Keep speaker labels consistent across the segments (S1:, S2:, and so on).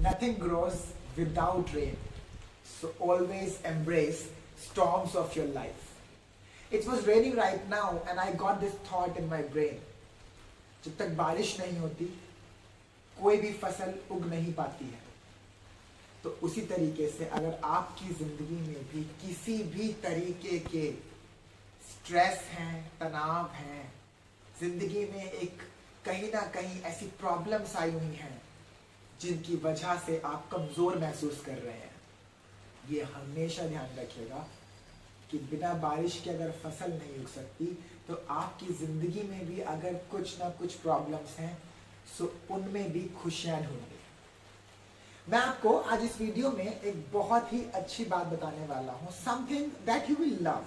S1: Nothing grows without rain. So always embrace storms of your life. It was raining right now and I got this thought in my brain. जब तक बारिश नहीं होती कोई भी फसल उग नहीं पाती है. तो उसी तरीके से अगर आपकी जिंदगी में भी किसी भी तरीके के स्ट्रेस हैं, तनाव हैं, जिंदगी में एक कहीं ना कहीं ऐसी प्रॉब्लम्स आई हुई हैं जिनकी वजह से आप कमजोर महसूस कर रहे हैं, ये हमेशा ध्यान रखिएगा कि बिना बारिश के अगर फसल नहीं उग सकती तो आपकी जिंदगी में भी अगर कुछ ना कुछ प्रॉब्लम्स हैं सो उनमें भी खुशियां ढूंढिए. मैं आपको आज इस वीडियो में एक बहुत ही अच्छी बात बताने वाला हूं, something that you will love.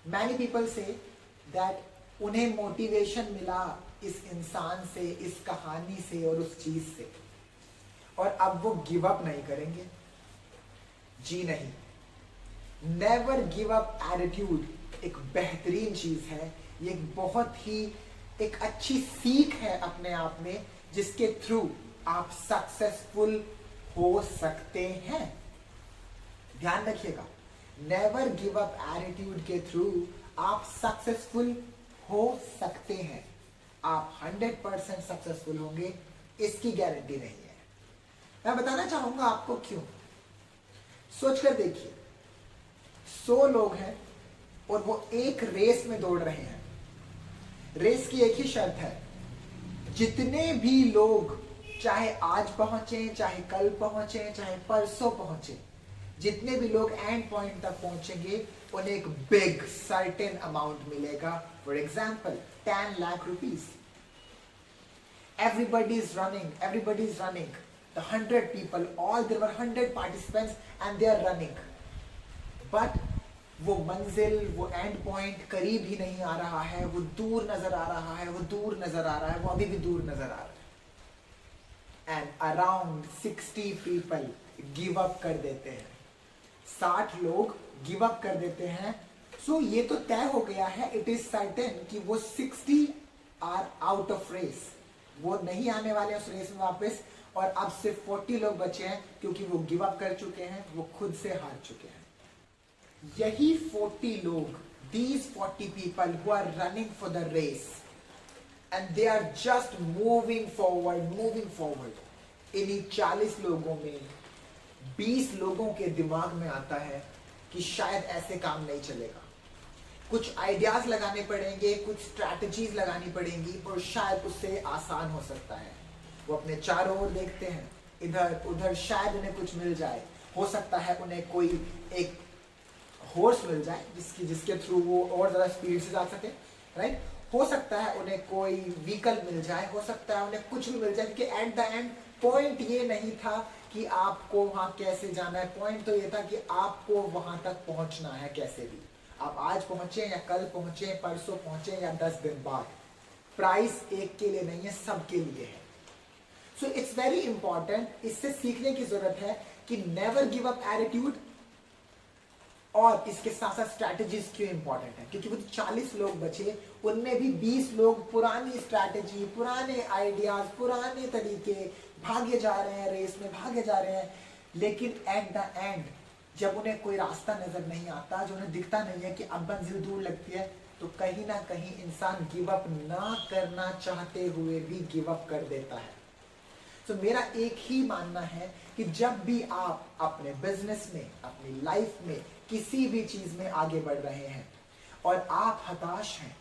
S1: Many people say that उन्हें मोटिवेशन मिला इस इंसान से, इस कहानी से और उस चीज से, और अब वो गिव अप नहीं करेंगे. जी नहीं, नेवर गिव अप एटीट्यूड एक बेहतरीन चीज है. ये एक बहुत ही एक अच्छी सीख है अपने आप में जिसके थ्रू आप सक्सेसफुल हो सकते हैं. ध्यान रखिएगा, नेवर गिव अप एटीट्यूड के थ्रू आप सक्सेसफुल हो सकते हैं. आप 100% सक्सेसफुल होंगे इसकी गारंटी नहीं है. मैं बताना चाहूंगा आपको क्यों. सोच कर देखिए, 100 लोग हैं और वो एक रेस में दौड़ रहे हैं. रेस की एक ही शर्त है, जितने भी लोग चाहे आज पहुंचे, चाहे कल पहुंचे, चाहे परसों पहुंचे, जितने भी लोग एंड पॉइंट तक पहुंचेंगे उन्हें एक बिग सर्टेन अमाउंट मिलेगा. For example 10 lakh rupees. Everybody is running. The 100 people, there were 100 participants and they are running. But वो मंजिल, वो एंड पॉइंट करीब ही नहीं आ रहा है, वो दूर नजर आ रहा है, वो अभी भी दूर नजर आ रहा है. And around 60 people give up कर देते हैं. 60 लोग गिव अप कर देते हैं. सो ये तो तय हो गया है, इट इज सर्टेन कि वो 60 आर आउट ऑफ रेस. वो नहीं आने वाले उस रेस में वापस, और अब सिर्फ 40 लोग बचे हैं क्योंकि वो गिव अप कर चुके हैं, वो खुद से हार चुके हैं. यही 40 लोग, these 40 people who are running for the race and they are just moving forward. इन्हीं 40 लोगों में 20 लोगों के दिमाग में आता है कि शायद ऐसे काम नहीं चलेगा, कुछ आइडियाज लगाने पड़ेंगे, कुछ स्ट्रैटेजीज लगानी पड़ेंगी और शायद उससे आसान हो सकता है. वो अपने चारों ओर देखते हैं, इधर उधर, शायद उन्हें कुछ मिल जाए. हो सकता है उन्हें कोई एक हॉर्स मिल जाए जिसके थ्रू वो और ज्यादा स्पीड से जा सके, राइट. हो सकता है उन्हें कोई व्हीकल मिल जाए, हो सकता है उन्हें कुछ भी मिल जाए, क्योंकि एट द एंड पॉइंट ये नहीं था कि आपको वहां कैसे जाना है. पॉइंट तो ये था कि आपको वहां तक पहुंचना है कैसे भी. आप आज पहुंचे या कल पहुंचे, परसों पहुंचे या 10 दिन बाद, प्राइस एक के लिए नहीं है, सबके लिए है. So it's very important. इससे सीखने की जरूरत है कि नेवर गिव अप एटीट्यूड. और इसके साथ साथ स्ट्रैटेजीज क्यों इंपॉर्टेंट है, क्योंकि वो 40 लोग बचे, उनमें भी 20 लोग पुरानी स्ट्रैटेजी, पुराने आइडियाज, पुराने तरीके भागे जा रहे हैं, रेस में भागे जा रहे हैं. लेकिन एट द एंड जब उन्हें कोई रास्ता नजर नहीं आता, जो उन्हें दिखता नहीं है कि अब मंजिल दूर लगती है, तो कहीं ना कहीं इंसान गिव अप ना करना चाहते हुए भी गिव अप कर देता है. तो मेरा एक ही मानना है कि जब भी आप अपने बिजनेस में, अपनी लाइफ में, किसी भी चीज में आगे बढ़ रहे हैं और आप हताश हैं,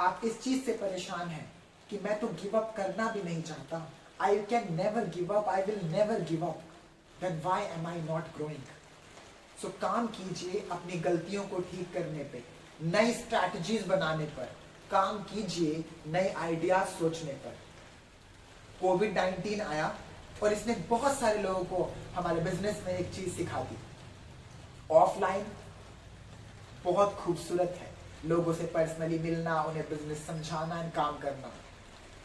S1: आप इस चीज से परेशान हैं कि मैं तो गिव अप करना भी नहीं चाहता, I can never give up, I will never give up, then why am I not growing. So काम कीजिए अपनी गलतियों को ठीक करने पे, नई स्ट्रैटेजीज बनाने पर काम कीजिए, नए आइडियाज सोचने पर. कोविड-19 आया और इसने बहुत सारे लोगों को हमारे बिजनेस में एक चीज सिखा दी. ऑफलाइन बहुत खूबसूरत है, लोगों से पर्सनली मिलना, उन्हें बिजनेस समझाना एंड काम करना.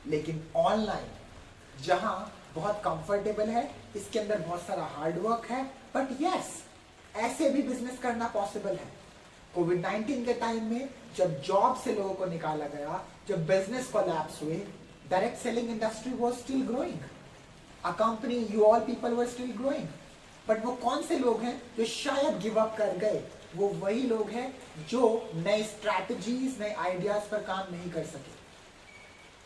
S1: लेकिन ऑनलाइन जहां बहुत कंफर्टेबल है, इसके अंदर बहुत सारा हार्डवर्क है, बट यस ऐसे भी बिजनेस करना पॉसिबल है. कोविड-19 के टाइम में जब जॉब से लोगों को निकाला गया, जब बिजनेस कोलैप्स हुए, direct selling industry was still growing. A company, you all people were still growing. But वो कौन से लोग हैं जो शायद गिव अप कर गए? वो वही लोग हैं जो नए स्ट्रैटेजीज, नए आइडियाज पर काम नहीं कर सके।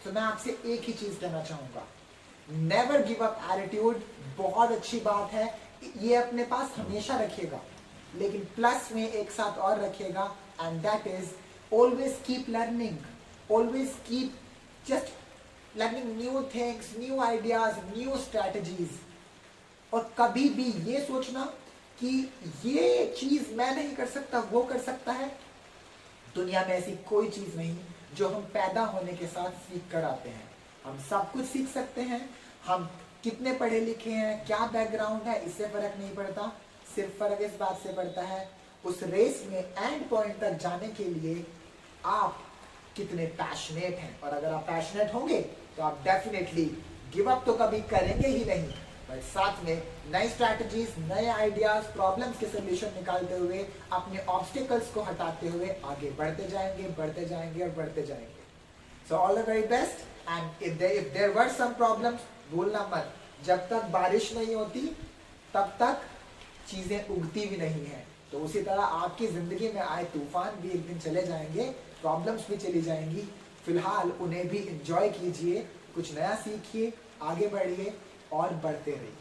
S1: तो मैं आपसे एक ही चीज कहना चाहूंगा, नेवर गिव अप एटीट्यूड बहुत अच्छी बात है, ये अपने पास हमेशा रखिएगा, लेकिन प्लस में एक साथ और रखिएगा, and that is always keep learning, always keep just learning new things, new ideas, new strategies. और कभी भी ये सोचना कि ये चीज मैं नहीं कर सकता, वो कर सकता है। दुनिया में ऐसी कोई चीज नहीं जो हम पैदा होने के साथ सीख कर आते हैं। हम सब कुछ सीख सकते हैं, हम कितने पढ़े लिखे हैं, क्या बैकग्राउंड है, इससे फर्क नहीं पड़ता। सिर्फ फर्क इस बात से पड़ता है उस रेस में एंड पॉइंट तक जाने के लिए आप कितने पैशनेट हैं। और अगर आप पैशनेट होंगे तो आप डेफिनेटली गिव अप तो कभी करेंगे ही नहीं, बट साथ में नई स्ट्रैटेजीज, नए आइडियाज, प्रॉब्लम्स के सोल्यूशन निकालते हुए, अपने ऑब्स्टिकल्स को हटाते हुए आगे बढ़ते जाएंगे, बढ़ते जाएंगे और बढ़ते जाएंगे। So all the very best. And if there were some problems, भूलना मत, जब तक बारिश नहीं होती तब तक चीजें उगती भी नहीं है। तो उसी तरह आपकी जिंदगी में आए तूफान भी एक दिन चले जाएंगे, प्रॉब्लम्स भी चली जाएंगी। फिलहाल उन्हें भी एंजॉय कीजिए, कुछ नया सीखिए, आगे बढ़िए और बढ़ते रहिए।